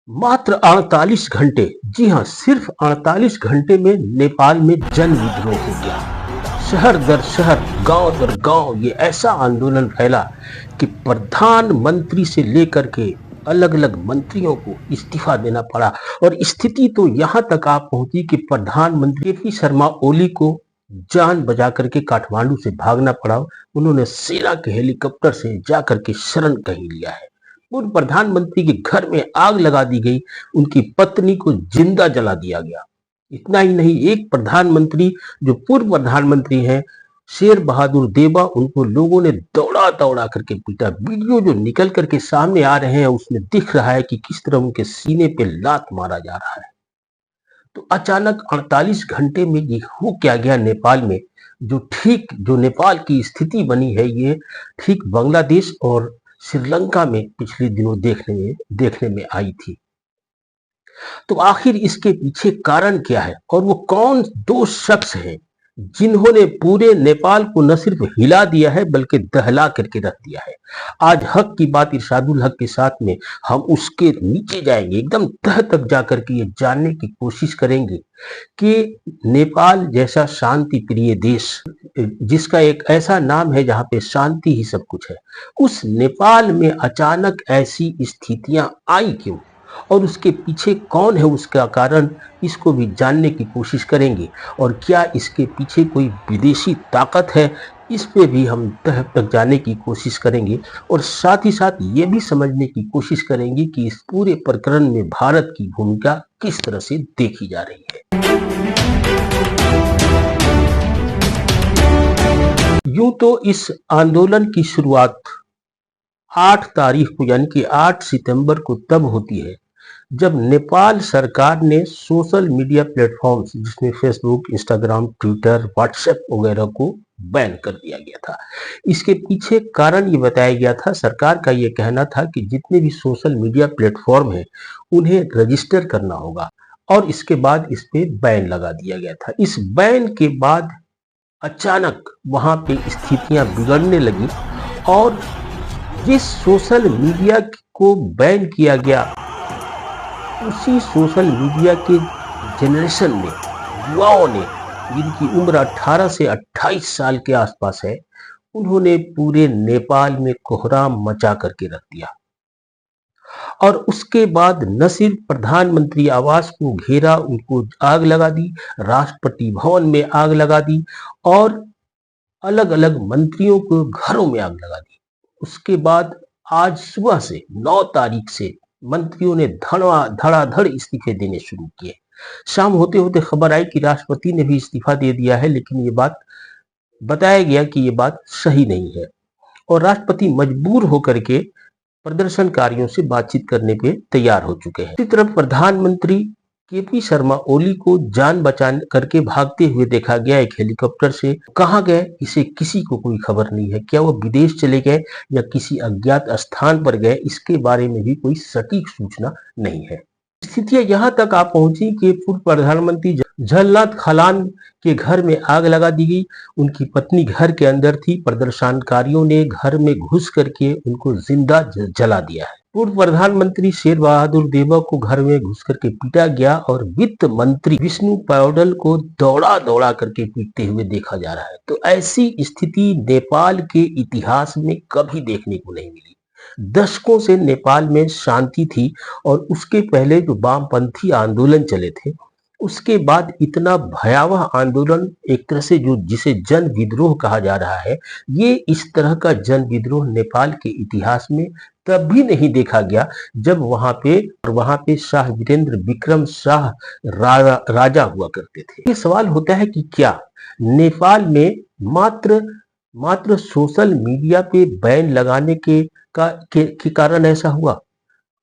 मात्र 48 घंटे, जी हाँ, सिर्फ 48 घंटे में नेपाल में जन विद्रोह हो गया। शहर दर शहर, गांव दर गांव ये ऐसा आंदोलन फैला कि प्रधानमंत्री से लेकर के अलग अलग मंत्रियों को इस्तीफा देना पड़ा। और स्थिति तो यहां तक आ पहुंची कि प्रधानमंत्री केपी शर्मा ओली को जान बचा करके काठमांडू से भागना पड़ा। उन्होंने सेना के हेलीकॉप्टर से जाकर के शरण कहीं लिया है। पूर्व प्रधानमंत्री के घर में आग लगा दी गई, उनकी पत्नी को जिंदा जला दिया गया। इतना ही नहीं, एक प्रधानमंत्री जो पूर्व प्रधानमंत्री हैं, शेर बहादुर देवा, उनको लोगों ने दौड़ा दौड़ा करके पीटा। वीडियो जो निकल करके सामने आ रहे हैं उसमें दिख रहा है कि किस तरह उनके सीने पे लात मारा जा रहा है। तो अचानक 48 घंटे में ये हो क्या गया नेपाल में, जो नेपाल की स्थिति बनी है, ये ठीक बांग्लादेश और श्रीलंका में पिछले दिनों देखने में आई थी। तो आखिर इसके पीछे कारण क्या है और वो कौन दो शख्स हैं जिन्होंने पूरे नेपाल को न सिर्फ हिला दिया है बल्कि दहला करके रख दिया है। आज हक की बात इरशादुल हक के साथ में हम उसके नीचे जाएंगे, एकदम तह तक जाकर के ये जानने की कोशिश करेंगे कि नेपाल जैसा शांति प्रिय देश, जिसका एक ऐसा नाम है जहाँ पे शांति ही सब कुछ है, उस नेपाल में अचानक ऐसी स्थितियां आई क्यों और उसके पीछे कौन है, उसका कारण, इसको भी जानने की कोशिश करेंगे। और क्या इसके पीछे कोई विदेशी ताकत है, इस पे भी हम तह तक जाने की कोशिश करेंगे। और साथ ही साथ ये भी समझने की कोशिश करेंगे कि इस पूरे प्रकरण में भारत की भूमिका किस तरह से देखी जा रही है। यूं तो इस आंदोलन की शुरुआत 8 तारीख को यानी कि 8 सितंबर को तब होती है जब नेपाल सरकार ने सोशल मीडिया प्लेटफॉर्म्स, जिसमें फेसबुक, इंस्टाग्राम, ट्विटर, व्हाट्सएप वगैरह को बैन कर दिया गया था। इसके पीछे कारण ये बताया गया था, सरकार का ये कहना था कि जितने भी सोशल मीडिया प्लेटफॉर्म हैं उन्हें रजिस्टर करना होगा और इसके बाद इस पे बैन लगा दिया गया था। इस बैन के बाद अचानक वहां पे स्थितियां बिगड़ने लगी और जिस सोशल मीडिया को बैन किया गया उसी सोशल मीडिया के जनरेशन में युवाओं ने, जिनकी उम्र 18 से 28 साल के आसपास है, उन्होंने पूरे नेपाल में कोहराम मचा करके रख दिया। और उसके बाद न सिर्फ प्रधानमंत्री आवास को घेरा, उनको आग लगा दी, राष्ट्रपति भवन में आग लगा दी और अलग अलग मंत्रियों को घरों में आग लगा दी। उसके बाद आज सुबह से 9 तारीख से मंत्रियों ने धड़ाधड़ इस्तीफे देने शुरू किए। शाम होते होते खबर आई कि राष्ट्रपति ने भी इस्तीफा दे दिया है, लेकिन ये बात बताया गया कि ये बात सही नहीं है और राष्ट्रपति मजबूर होकर के प्रदर्शनकारियों से बातचीत करने पे तैयार हो चुके हैं। इसी तरफ प्रधानमंत्री केपी शर्मा ओली को जान बचा करके भागते हुए देखा गया एक हेलीकॉप्टर से। कहाँ गए इसे किसी को कोई खबर नहीं है। क्या वो विदेश चले गए या किसी अज्ञात स्थान पर गए, इसके बारे में भी कोई सटीक सूचना नहीं है। स्थितियां यहां तक आ पहुंची कि पूर्व प्रधानमंत्री झलनाथ खलान के घर में आग लगा दी गई। उनकी पत्नी घर के अंदर थी। प्रदर्शनकारियों ने घर में घुस करके उनको जिंदा जला दिया है। पूर्व प्रधानमंत्री शेर बहादुर देवा को घर में घुस करके पीटा गया और वित्त मंत्री विष्णु पौडेल को दौड़ा दौड़ा करके पीटते हुए देखा जा रहा है। तो ऐसी स्थिति नेपाल के इतिहास में कभी देखने को नहीं मिली। दशकों से नेपाल में शांति थी और उसके पहले जो वामपंथी आंदोलन चले थे, उसके बाद इतना भयावह आंदोलन, एक तरह से जो जिसे जन विद्रोह कहा जा रहा है, ये इस तरह का जन विद्रोह नेपाल के इतिहास में तब भी नहीं देखा गया जब वहां पे शाह वीरेंद्र विक्रम शाह राजा हुआ करते थे। ये सवाल होता है कि क्या नेपाल में मात्र सोशल मीडिया पे बैन लगाने के कारण ऐसा हुआ?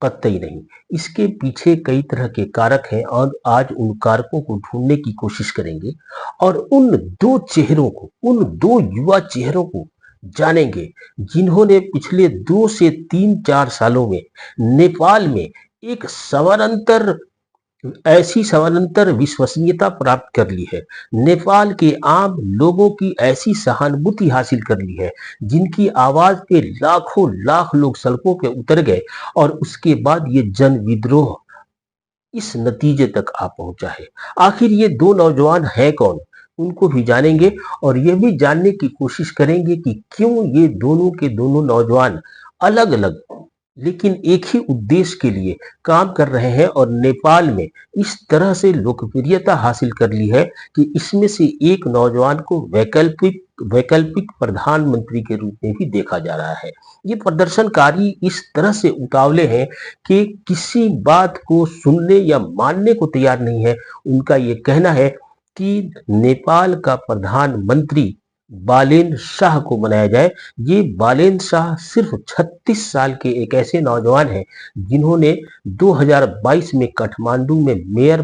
कतई नहीं। इसके पीछे कई तरह के कारक हैं और आज उन कारकों को ढूंढने की कोशिश करेंगे और उन दो युवा चेहरों को जानेंगे जिन्होंने पिछले 2 से 3-4 सालों में नेपाल में एक ऐसी समानांतर विश्वसनीयता प्राप्त कर ली है, नेपाल के आम लोगों की ऐसी सहानुभूति हासिल कर ली है, जिनकी आवाज पे लाखों लाख लोग सड़कों पे उतर गए और उसके बाद ये जन विद्रोह इस नतीजे तक आ पहुंचा है। आखिर ये दो नौजवान हैं कौन, उनको भी जानेंगे और यह भी जानने की कोशिश करेंगे कि क्यों ये दोनों के दोनों नौजवान अलग अलग लेकिन एक ही उद्देश्य के लिए काम कर रहे हैं और नेपाल में इस तरह से लोकप्रियता हासिल कर ली है कि इसमें से एक नौजवान को वैकल्पिक वैकल्पिक प्रधानमंत्री के रूप में भी देखा जा रहा है। ये प्रदर्शनकारी इस तरह से उतावले हैं कि किसी बात को सुनने या मानने को तैयार नहीं है। उनका ये कहना है कि नेपाल का प्रधानमंत्री बालेन शाह को बनाया जाए। ये बालेन शाह सिर्फ 36 साल के एक ऐसे नौजवान हैं जिन्होंने 2022 में काठमांडू में मेयर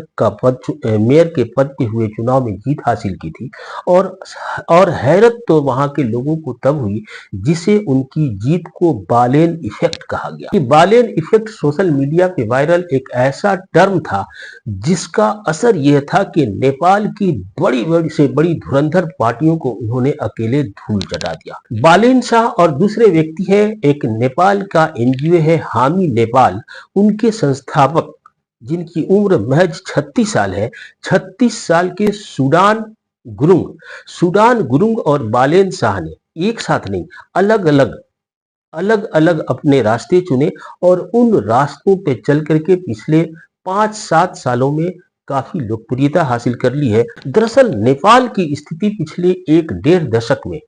के पद पे हुए चुनाव में जीत हासिल की थी और हैरत तो वहां के लोगों को तब हुई जिसे उनकी जीत को बालेन इफेक्ट कहा गया। ये बालेन इफेक्ट सोशल मीडिया पे वायरल एक ऐसा टर्म था जिसका असर यह था कि नेपाल की बड़ी से बड़ी धुरंधर पार्टियों को उन्होंने अकेले धूल चटा दिया। बालेन शाह और दूसरे व्यक्ति हैं, एक नेपाल का एनजीओ है हामी नेपाल, उनके संस्थापक जिनकी उम्र महज 36 साल है। 36 साल के सुडान गुरुंग और बालेन शाह ने एक साथ नहीं अलग अलग अपने रास्ते चुने और उन रास्तों पे चल करके पिछले 5-7 सालों में काफी लोकप्रियता हासिल कर ली है। दरअसल नेपाल की स्थिति पिछले 1-1.5 दशक में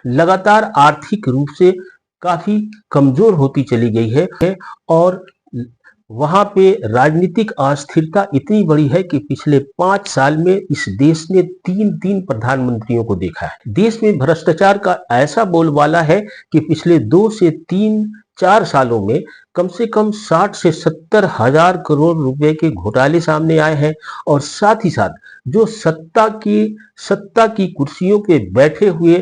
लगातार आर्थिक रूप से काफी कमजोर होती चली गई है और वहां पे राजनीतिक अस्थिरता इतनी बड़ी है कि पिछले 5 साल में इस देश ने 3 प्रधानमंत्रियों को देखा है। देश में भ्रष्टाचार का ऐसा बोलबाला है कि पिछले 2 से 3-4 सालों में कम से कम 60 से 70 हजार करोड़ रुपए के घोटाले सामने आए हैं और साथ ही साथ जो सत्ता की कुर्सियों पे बैठे हुए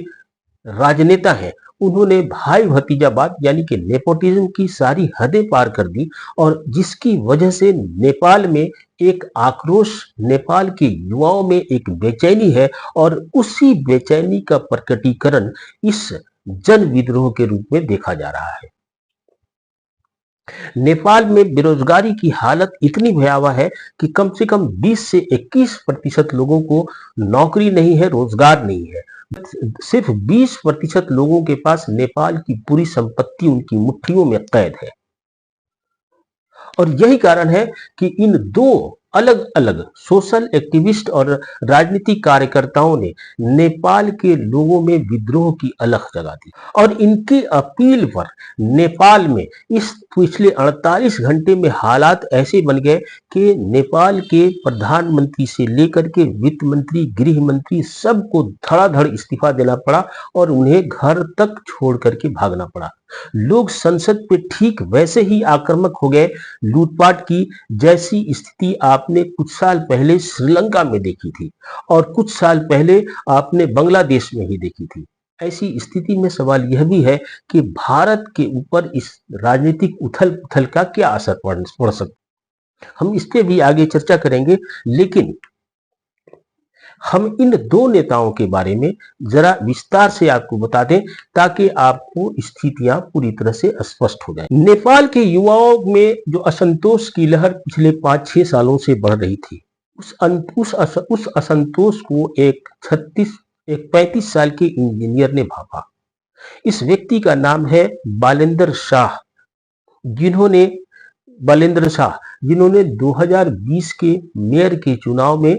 राजनेता हैं उन्होंने भाई भतीजावाद यानी कि नेपोटिज्म की सारी हदें पार कर दी और जिसकी वजह से नेपाल में एक आक्रोश, नेपाल के युवाओं में एक बेचैनी है और उसी बेचैनी का प्रकटीकरण इस जन विद्रोह के रूप में देखा जा रहा है। नेपाल में बेरोजगारी की हालत इतनी भयावह है कि कम से कम 20 से 21% लोगों को नौकरी नहीं है, रोजगार नहीं है। सिर्फ 20% लोगों के पास नेपाल की पूरी संपत्ति उनकी मुट्ठियों में कैद है और यही कारण है कि इन दो अलग अलग सोशल एक्टिविस्ट और राजनीतिक कार्यकर्ताओं ने नेपाल के लोगों में विद्रोह की अलख जगा दी और इनकी अपील पर नेपाल में इस पिछले 48 घंटे में हालात ऐसे बन गए कि नेपाल के प्रधानमंत्री से लेकर के वित्त मंत्री, गृह मंत्री सबको धड़ाधड़ इस्तीफा देना पड़ा और उन्हें घर तक छोड़ करके भागना पड़ा। लोग संसद पे ठीक वैसे ही आक्रामक हो गए लूटपाट की जैसी स्थिति आपने कुछ साल पहले श्रीलंका में देखी थी और कुछ साल पहले आपने बांग्लादेश में ही देखी थी। ऐसी स्थिति में सवाल यह भी है कि भारत के ऊपर इस राजनीतिक उथल पुथल का क्या असर पड़ सकता। हम इस पे भी आगे चर्चा करेंगे, लेकिन हम इन दो नेताओं के बारे में जरा विस्तार से आपको बता दें ताकि आपको स्थितियां पूरी तरह से स्पष्ट हो जाए। नेपाल के युवाओं में जो असंतोष की लहर पिछले 5-6 सालों से बढ़ रही थी, उस असंतोष को एक 35 साल के इंजीनियर ने भांपा। इस व्यक्ति का नाम है बालेंद्र शाह, जिन्होंने 2020 के मेयर के चुनाव में,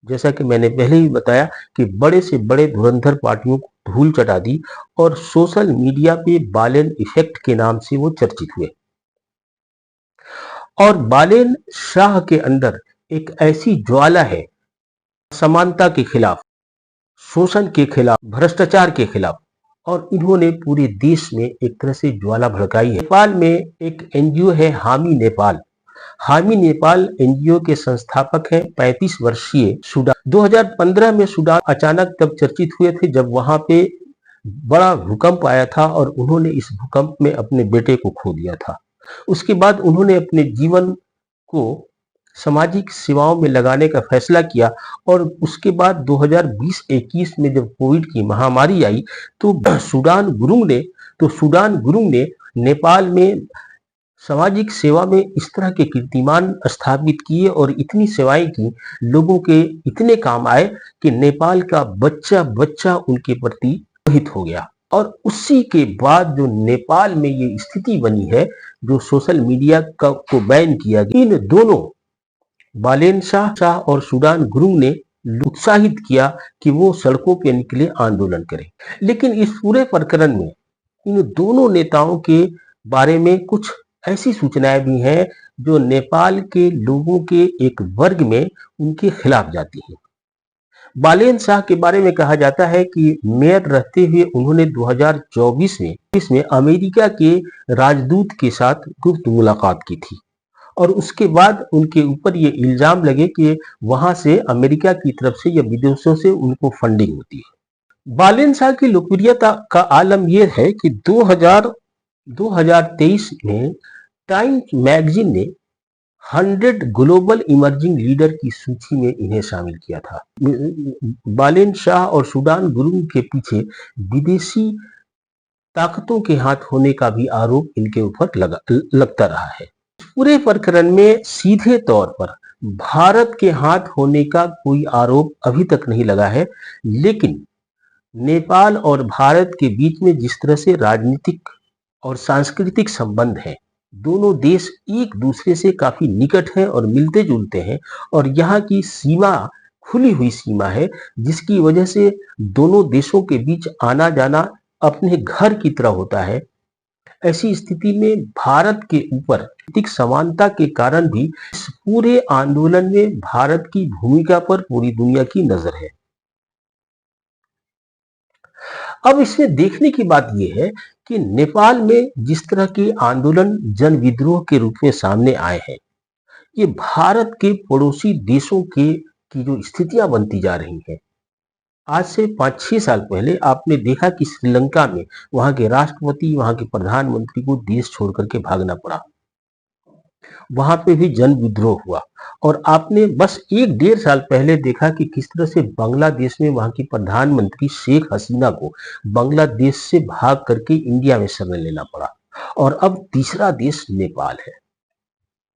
जैसा कि मैंने पहले ही बताया, कि बड़े से बड़े धुरंधर पार्टियों को धूल चटा दी और सोशल मीडिया पे बालेन इफेक्ट के नाम से वो चर्चित हुए। और बालेन शाह के अंदर एक ऐसी ज्वाला है समानता के खिलाफ, शोषण के खिलाफ, भ्रष्टाचार के खिलाफ, और इन्होंने पूरे देश में एक तरह से ज्वाला भड़काई है। नेपाल में एक एनजीओ है हामी नेपाल एनजीओ के संस्थापक हैं 35 वर्षीय सुडान। 2015 में सुडान अचानक तब चर्चित हुए थे जब वहां पे बड़ा भूकंप आया था और उन्होंने इस भूकंप में अपने बेटे को खो दिया था। उसके बाद उन्होंने अपने जीवन को सामाजिक सेवाओं में लगाने का फैसला किया और उसके बाद 2020-21 में जब कोविड की महामारी आई तो सुडान गुरुंग ने नेपाल में सामाजिक सेवा में इस तरह के कीर्तिमान स्थापित किए और इतनी सेवाएं की, लोगों के इतने काम आए कि नेपाल का बच्चा बच्चा उनके प्रति मोहित हो गया। और उसी के बाद जो नेपाल में ये स्थिति बनी है, जो सोशल मीडिया को बैन किया गया, इन दोनों बालेन शाह और सूडान गुरुंग ने उत्साहित किया कि वो सड़कों पे निकले, आंदोलन करें। लेकिन इस पूरे प्रकरण में इन दोनों नेताओं के बारे में कुछ ऐसी सूचनाएं भी हैं जो नेपाल के लोगों के एक वर्ग में उनके खिलाफ जाती हैं। बालेन शाह के बारे में कहा जाता है कि मेयर रहते हुए उन्होंने 2024 में अमेरिका के राजदूत के साथ गुप्त मुलाकात की थी और उसके बाद उनके ऊपर ये इल्जाम लगे कि वहां से अमेरिका की तरफ से या विदेशों से उनको फंडिंग होती है। बालेन शाह की लोकप्रियता का आलम यह है कि 2023 में टाइम्स मैगजीन ने 100 ग्लोबल इमर्जिंग लीडर की सूची में इन्हें शामिल किया था। बालेन शाह और सूडान गुरुंग के पीछे विदेशी ताकतों के हाथ होने का भी आरोप इनके ऊपर लगता रहा है। पूरे प्रकरण में सीधे तौर पर भारत के हाथ होने का कोई आरोप अभी तक नहीं लगा है, लेकिन नेपाल और भारत के बीच में जिस तरह से राजनीतिक और सांस्कृतिक संबंध हैं, दोनों देश एक दूसरे से काफी निकट हैं और मिलते जुलते हैं और यहाँ की सीमा खुली हुई सीमा है, जिसकी वजह से दोनों देशों के बीच आना जाना अपने घर की तरह होता है। ऐसी स्थिति में भारत के ऊपर राजनीतिक समानता के कारण भी इस पूरे आंदोलन में भारत की भूमिका पर पूरी दुनिया की नजर है। अब इसमें देखने की बात यह है कि नेपाल में जिस तरह के आंदोलन जन विद्रोह के रूप में सामने आए हैं, ये भारत के पड़ोसी देशों की जो स्थितियां बनती जा रही हैं। आज से 5-6 साल पहले आपने देखा कि श्रीलंका में वहां के राष्ट्रपति, वहां के प्रधानमंत्री को देश छोड़ करके भागना पड़ा। वहां पे भी जन विद्रोह हुआ और आपने बस 1-1.5 साल पहले देखा कि किस तरह से बांग्लादेश में वहां की प्रधानमंत्री शेख हसीना को बांग्लादेश से भाग करके इंडिया में शरण लेना पड़ा। और अब तीसरा देश नेपाल है।